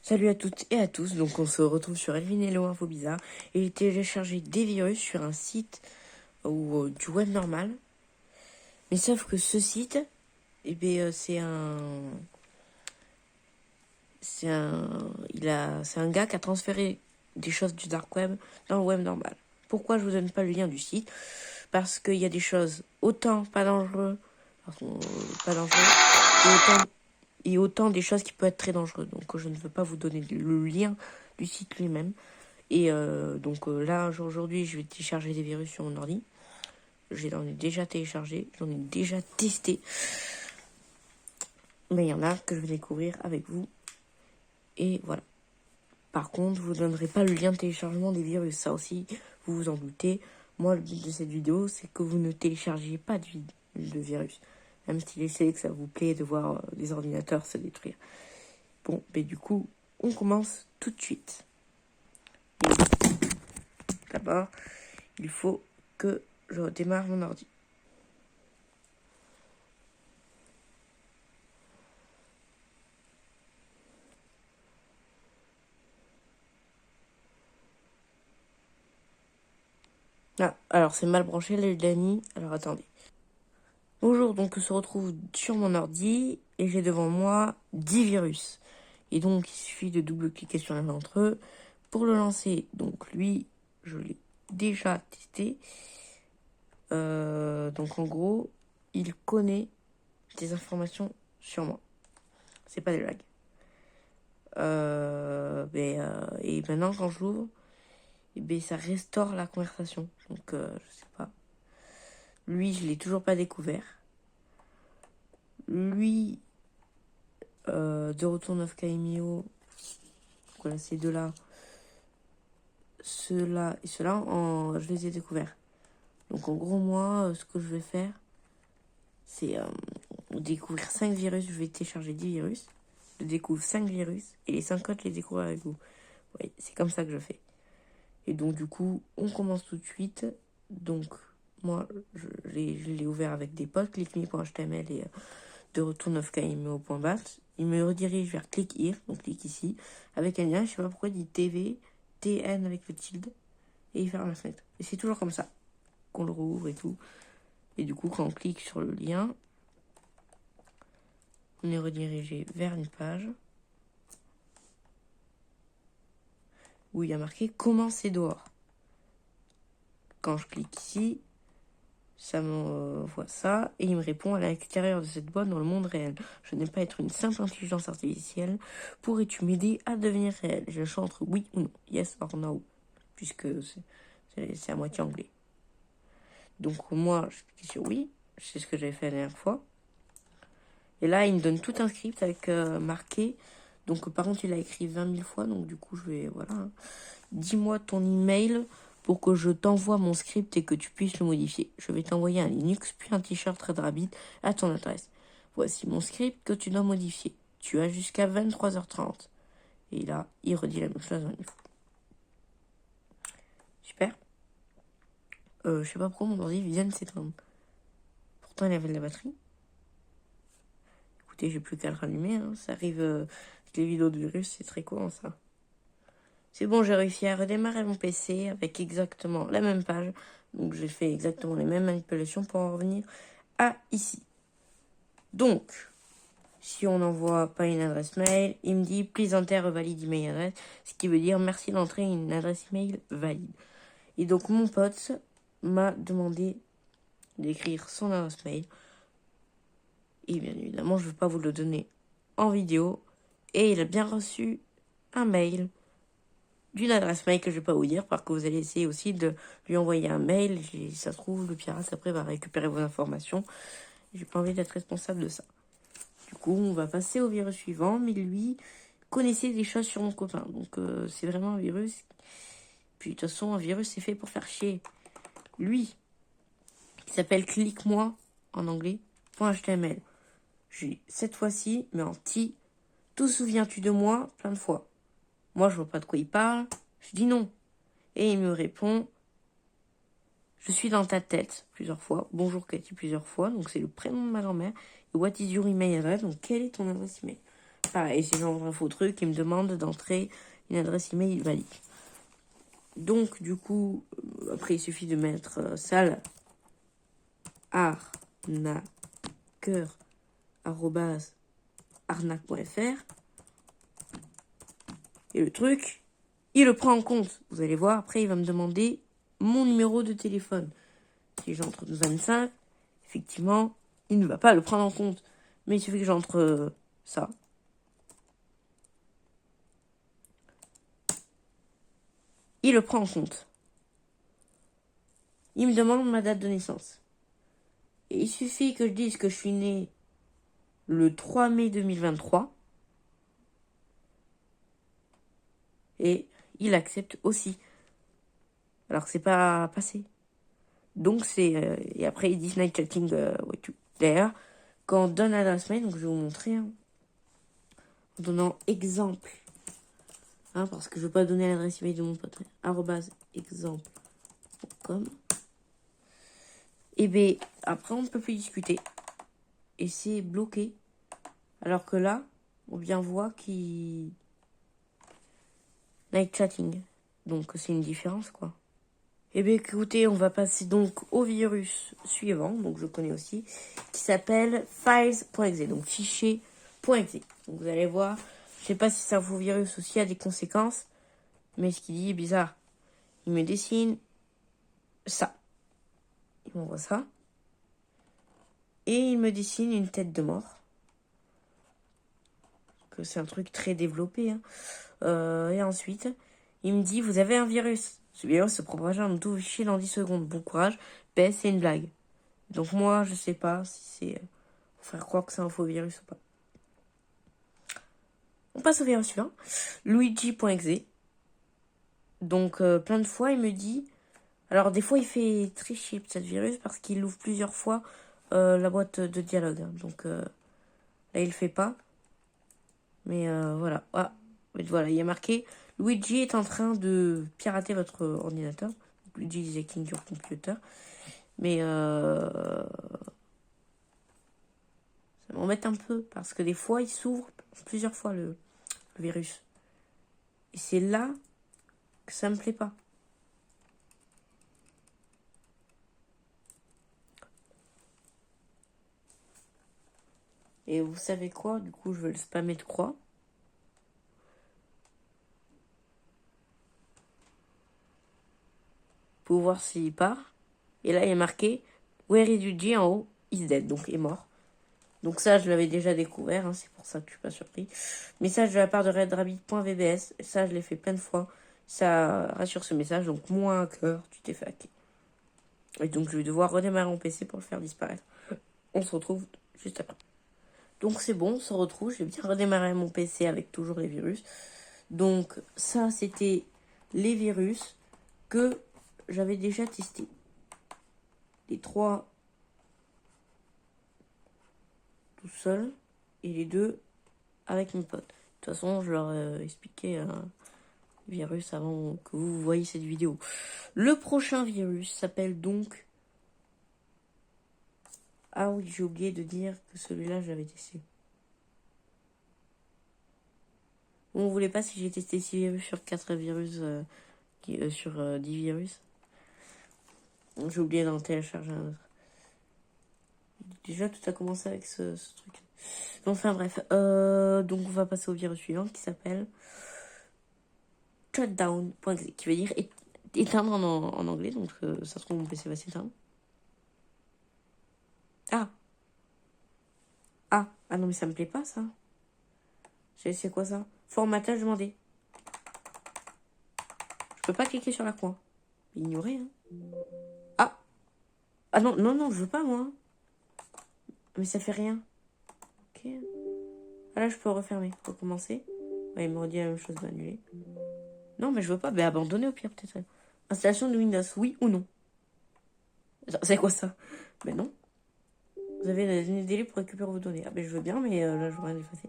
Salut à toutes et à tous, donc on se retrouve sur Elvin Hello Info Bizarre et j'ai téléchargé des virus sur un site du web normal. Mais sauf que ce site, c'est un gars qui a transféré des choses du dark web dans le web normal. Pourquoi je vous donne pas le lien du site? Parce qu'il y a des choses autant pas dangereuses, et autant des choses qui peuvent être très dangereuses. Donc je ne veux pas vous donner le lien du site lui-même. Et là, aujourd'hui, je vais télécharger des virus sur mon ordi. J'en ai déjà téléchargé, j'en ai déjà testé. Mais il y en a que je vais découvrir avec vous. Et voilà. Par contre, je vous donnerai pas le lien de téléchargement des virus. Ça aussi, vous vous en doutez. Moi, le but de cette vidéo, c'est que vous ne téléchargiez pas de virus. Même si je sais que ça vous plaît de voir des ordinateurs se détruire. Bon, mais du coup, on commence tout de suite. D'abord, il faut que je redémarre mon ordi. Ah, alors c'est mal branché les amis. Alors attendez. Bonjour, donc on se retrouve sur mon ordi et j'ai devant moi 10 virus. Et donc il suffit de double-cliquer sur l'un d'entre eux pour le lancer. Donc lui, je l'ai déjà testé. Donc en gros, il connaît des informations sur moi. C'est pas des blagues. Et maintenant quand je l'ouvre, ça restaure la conversation. Donc je sais pas. Lui, je l'ai toujours pas découvert. Lui, de retour 9KMIO, voilà, ces deux-là, ceux-là et ceux-là, je les ai découverts. Donc en gros, moi, ce que je vais faire, c'est découvrir 5 virus. Je vais télécharger 10 virus. Je découvre 5 virus et les 5 autres, je les découvre avec vous. Oui, c'est comme ça que je fais. Et donc du coup, on commence tout de suite. Donc moi, je l'ai ouvert avec des potes, clickme.html et de retour 9KMO.bat. Il me redirige vers click here, donc clique ici, avec un lien, je sais pas pourquoi il dit TV, TN avec le tilde, et il ferme la fenêtre. Et c'est toujours comme ça, qu'on le rouvre et tout. Et du coup, quand on clique sur le lien, on est redirigé vers une page où il y a marqué commencer dehors. Quand je clique ici, ça m'envoie ça et il me répond à l'extérieur de cette boîte dans le monde réel. Je n'aime pas être une simple intelligence artificielle. Pourrais-tu m'aider à devenir réel? Je chante entre oui ou non, yes or no, puisque c'est à moitié anglais. Donc moi, je clique sur oui, c'est ce que j'avais fait la dernière fois. Et là, il me donne tout un script avec marqué. Donc par contre, il a écrit 20 000 fois, donc du coup, je vais, voilà. Dis-moi ton email pour que je t'envoie mon script et que tu puisses le modifier. Je vais t'envoyer un Linux puis un t-shirt Redrabit à ton adresse. Voici mon script que tu dois modifier. Tu as jusqu'à 23h30. Et là, il redit la même chose en une fois. Super. Je sais pas pourquoi mon ordi vient de s'éteindre. Pourtant, il avait de la batterie. Écoutez, j'ai plus qu'à le rallumer. Hein. Ça arrive avec les vidéos de virus, c'est très courant ça. C'est bon, j'ai réussi à redémarrer mon PC avec exactement la même page. Donc, j'ai fait exactement les mêmes manipulations pour en revenir à ici. Donc, si on n'envoie pas une adresse mail, il me dit « Please enter a valid email address », ce qui veut dire « Merci d'entrer une adresse email valide ». Et donc, mon pote m'a demandé d'écrire son adresse mail. Et bien évidemment, je ne vais pas vous le donner en vidéo. Et il a bien reçu un mail d'une adresse mail que je vais pas vous dire, parce que vous allez essayer aussi de lui envoyer un mail. Et ça se trouve, le pirate après va récupérer vos informations. J'ai pas envie d'être responsable de ça. Du coup, on va passer au virus suivant, mais lui connaissait des choses sur mon copain. Donc c'est vraiment un virus. Puis de toute façon, un virus c'est fait pour faire chier. Lui, il s'appelle clique-moi en anglais, .html. J'ai cette fois-ci, mais en T. Te souviens-tu de moi? Plein de fois. Moi, je vois pas de quoi il parle. Je dis non. Et il me répond, je suis dans ta tête, plusieurs fois. Bonjour Cathy, plusieurs fois. Donc, c'est le prénom de ma grand-mère. Et what is your email address? Donc, quelle est ton adresse email? Pareil, si j'envoie un faux truc, il me demande d'entrer une adresse email valide. Donc, du coup, après, il suffit de mettre salle arnaqueur@arnaque.fr. Et le truc, il le prend en compte. Vous allez voir, après, il va me demander mon numéro de téléphone. Si j'entre 25, effectivement, il ne va pas le prendre en compte. Mais il suffit que j'entre ça. Il le prend en compte. Il me demande ma date de naissance. Et il suffit que je dise que je suis né le 3 mai 2023. Et il accepte aussi. Alors que c'est pas passé. Donc c'est... et après ils disent night chatting. D'ailleurs, quand on donne l'adresse mail, donc je vais vous montrer. Hein, en donnant exemple. Hein, parce que je ne veux pas donner l'adresse email de mon pote. @exemple.com. Et bien, après on ne peut plus discuter. Et c'est bloqué. Alors que là, on bien voit qu'il... night chatting. Donc c'est une différence, quoi. Eh bien écoutez, on va passer donc au virus suivant, donc je connais aussi, qui s'appelle files.exe, donc fichier.exe. Donc vous allez voir, je sais pas si c'est un faux virus aussi a des conséquences, mais ce qu'il dit est bizarre. Il me dessine ça. Il m'envoie ça. Et il me dessine une tête de mort. Que c'est un truc très développé. Hein. Et ensuite, il me dit, vous avez un virus. Ce virus se propagera dans tout fichier dans 10 secondes. Bon courage. PS, c'est une blague. Donc moi, je sais pas si c'est... faire croire que c'est un faux virus ou pas. On passe au virus suivant. Luigi.exe. Donc plein de fois, il me dit... Alors des fois, il fait tricher cette virus parce qu'il ouvre plusieurs fois la boîte de dialogue. Hein. Donc là, il le fait pas. Mais voilà. Ah, voilà, il y a marqué... Luigi est en train de pirater votre ordinateur. Luigi is hacking your computer. Mais ça m'embête un peu parce que des fois, il s'ouvre plusieurs fois le virus. Et c'est là que ça me plaît pas. Et vous savez quoi? Du coup, je vais le spammer de croix. Pour voir s'il part. Et là, il est marqué Where is Luigi en haut? Is dead. Donc, est mort. Donc ça, je l'avais déjà découvert. Hein, c'est pour ça que je suis pas surpris. Message de la part de redrabbit.vbs. Ça, je l'ai fait plein de fois. Ça rassure ce message. Donc, moins un cœur. Tu t'es fait hacker. Et donc, je vais devoir redémarrer mon PC pour le faire disparaître. On se retrouve juste après. Donc, c'est bon. On se retrouve. J'ai bien redémarré mon PC avec toujours les virus. Donc, ça, c'était les virus que j'avais déjà testés. Les 3 tout seul et les 2 avec mes potes. De toute façon, je leur ai expliqué un virus avant que vous voyez cette vidéo. Le prochain virus s'appelle donc... Ah oui, j'ai oublié de dire que celui-là, je l'avais testé. Vous ne voulez pas si j'ai testé 6 virus sur 4 virus, sur 10 virus. J'ai oublié d'en télécharger un autre. Déjà, tout a commencé avec ce truc. Enfin bref, donc on va passer au virus suivant qui s'appelle shutdown.exe, qui veut dire éteindre en anglais, donc ça se trouve mon PC va s'éteindre. Ah non mais ça me plaît pas ça. C'est quoi ça? Formatage demandé. Je peux pas cliquer sur la croix. Ignorer, hein. Ah non, je veux pas moi. Mais ça fait rien. Ok. Ah là je peux refermer, recommencer. Ouais, il me redit la même chose d'annuler. Non mais je veux pas, mais abandonner au pire peut-être. Installation de Windows, oui ou non? C'est quoi ça? Mais non. Vous avez des délais pour récupérer vos données. Ah ben je veux bien, mais là je veux rien effacer.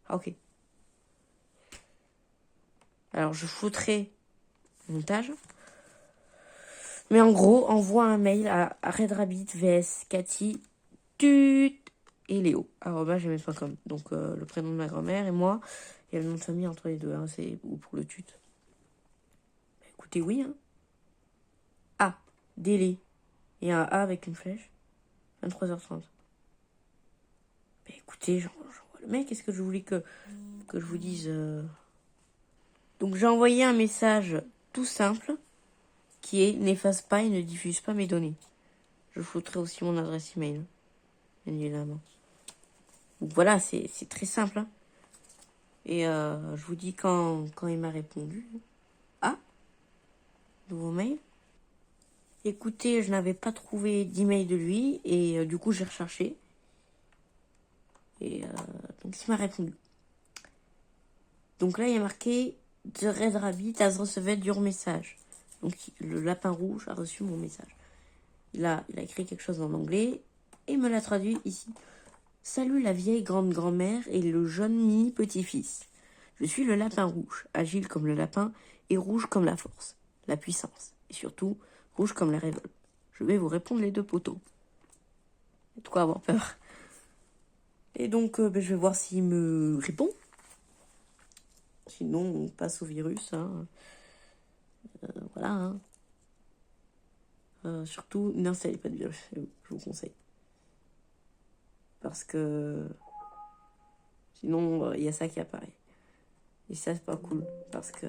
Ah ok. Alors je foutrai montage. Mais en gros, envoie un mail à Red Rabbit vs Cathy. et Léo@gmail.com. Donc le prénom de ma grand-mère et moi. Il y a le nom de famille entre les deux. Hein, c'est ou pour le tut. Écoutez, oui. Hein. Ah, délai. Et un A avec une flèche. 23h30. Mais écoutez, j'envoie le mec. Qu'est-ce que je voulais que je vous dise Donc j'ai envoyé un message tout simple qui est n'efface pas et ne diffuse pas mes données. Je foutrai aussi mon adresse email, bien évidemment. Donc voilà, c'est très simple. Hein. Et je vous dis quand il m'a répondu. Ah, nouveau mail. Écoutez, je n'avais pas trouvé d'email de lui et du coup j'ai recherché. Et donc il m'a répondu. Donc là il y a marqué The Red Rabbit has received your message. Donc le lapin rouge a reçu mon message. Là, il a écrit quelque chose en anglais et me l'a traduit ici. Salut la vieille grande-grand-mère et le jeune mini petit-fils. Je suis le lapin rouge, agile comme le lapin et rouge comme la force, la puissance et surtout rouge comme la révolte. Je vais vous répondre les deux poteaux. Il y a de quoi avoir peur. Et donc, je vais voir s'il me répond. Sinon, on passe au virus. Hein. Voilà. Hein. Surtout, n'installez pas de virus, je vous conseille. Parce que sinon, il y a ça qui apparaît. Et ça, c'est pas cool. Parce que.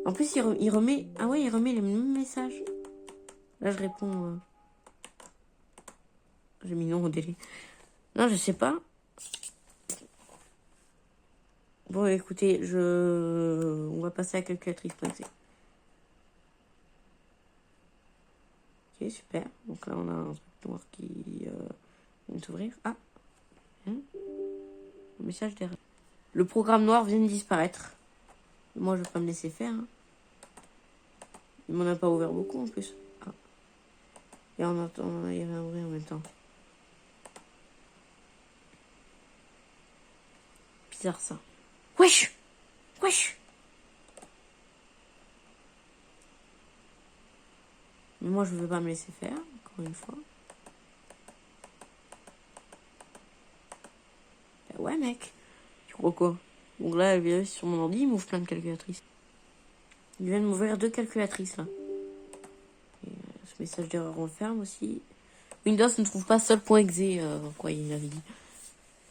En plus, il remet. Ah ouais, il remet les mêmes messages. Là, je réponds. J'ai mis non au délai. Non, je sais pas. Bon, écoutez, on va passer à calculatrice.c. Ok, super. Donc là, on a un truc noir qui vient de s'ouvrir. Ah, hein, le message d'erreur. Le programme noir vient de disparaître. Moi, je vais pas me laisser faire. Hein. Il m'en a pas ouvert beaucoup en plus. Ah. Et en attendant, il y avait un bruit en même temps. Bizarre ça. Wesh! Wesh! Mais moi, je veux pas me laisser faire, encore une fois. Bah ouais, mec. Tu crois quoi? Donc là, le virus sur mon ordi, il m'ouvre plein de calculatrices. Il vient de m'ouvrir 2 calculatrices, là. Et, ce message d'erreur, on le ferme aussi. Windows ne trouve pas seul.exe, quoi, il avait dit.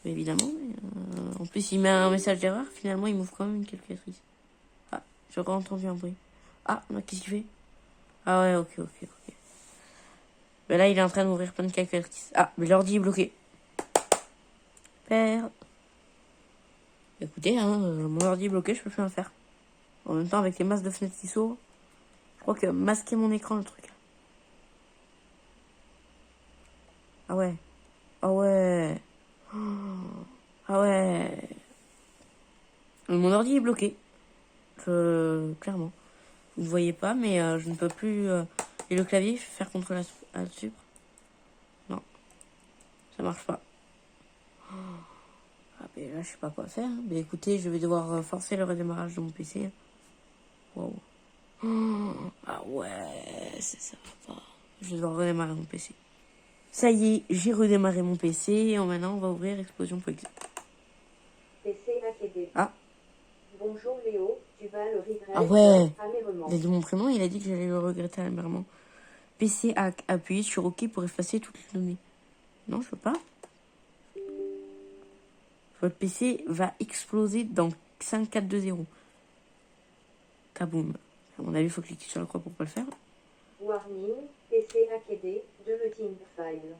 Mais évidemment. Mais, en plus, il met un message d'erreur. Finalement, il m'ouvre quand même une calculatrice. Ah, j'ai encore entendu un bruit. Ah, qu'est-ce qu'il fait? Ah ouais, ok. Ben là, il est en train d'ouvrir plein de calculatrices. Ah, mais l'ordi est bloqué. Père. Écoutez, hein, mon ordi est bloqué, je peux plus rien faire. En même temps, avec les masses de fenêtres qui s'ouvrent, je crois que masquer mon écran, le truc. Ah ouais. Ah ouais. Ah ouais. Mon ordi est bloqué. Clairement. Vous ne voyez pas, mais je ne peux plus... Et le clavier, faire contrôle à dessus. Non. Ça marche pas. Ah ben là, je sais pas quoi faire. Mais écoutez, je vais devoir forcer le redémarrage de mon PC. Wow. Ah ouais, ça va pas. Je vais devoir redémarrer mon PC. Ça y est, j'ai redémarré mon PC et maintenant on va ouvrir explosion.exe. PC AKD. Ah. Bonjour Léo, tu vas le regretter Ah ouais. amèrement. Il a dit mon prénom, il a dit que j'allais le regretter amèrement. PC hack, appuyez sur OK pour effacer toutes les données. Non, je peux pas. Votre PC va exploser dans 5, 4, 2, 0. Kaboom. À mon avis, il faut cliquer sur la croix pour pas le faire. Warning, PC AKD, deleting file.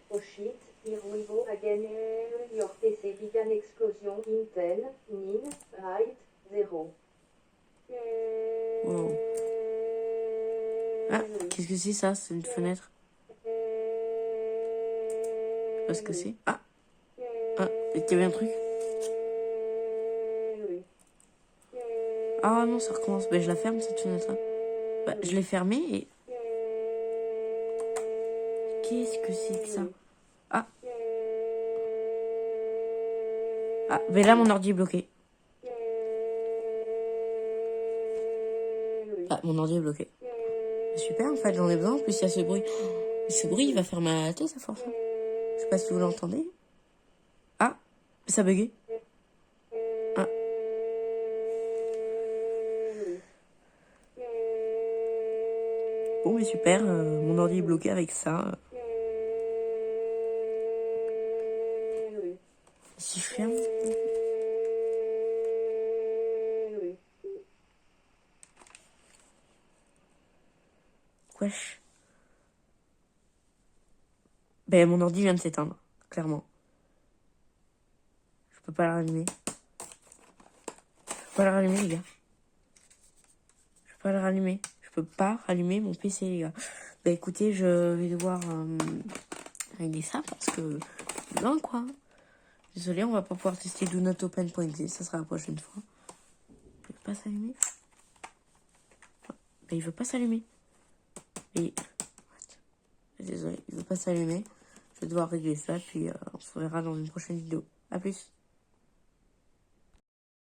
Oh shit, here we go again. Your PC began explosion in 10, 9, right, 0. Wow. Ah, qu'est-ce que c'est ça? C'est une fenêtre. Je sais pas ce que c'est. Ah, il y avait un truc. Ah non, ça recommence. Ben, je la ferme cette fenêtre-là. Bah, je l'ai fermée et... Qu'est-ce que c'est que ça? Ah. Ah, ben là, mon ordi est bloqué. Ah, mon ordi est bloqué. Super, en fait, j'en ai besoin. En plus, il y a ce bruit. Et ce bruit, il va faire mal à la tête, à force. sais pas si vous l'entendez. Ah, ça a bugué. Ah. Bon, mais super, mon ordi est bloqué avec ça. Si je ferme. Wesh. Ben, mon ordi vient de s'éteindre, clairement. Je peux pas la rallumer. Je peux pas la rallumer, les gars. Je peux pas la rallumer. Je peux pas rallumer mon PC, les gars. Bah écoutez, je vais devoir régler ça parce que non quoi. Désolé, on va pas pouvoir tester do not open.exe, ça sera la prochaine fois. Il veut pas s'allumer. Bah, il veut pas s'allumer. Et désolé, il veut pas s'allumer. Je vais devoir régler ça, puis on se verra dans une prochaine vidéo. A plus.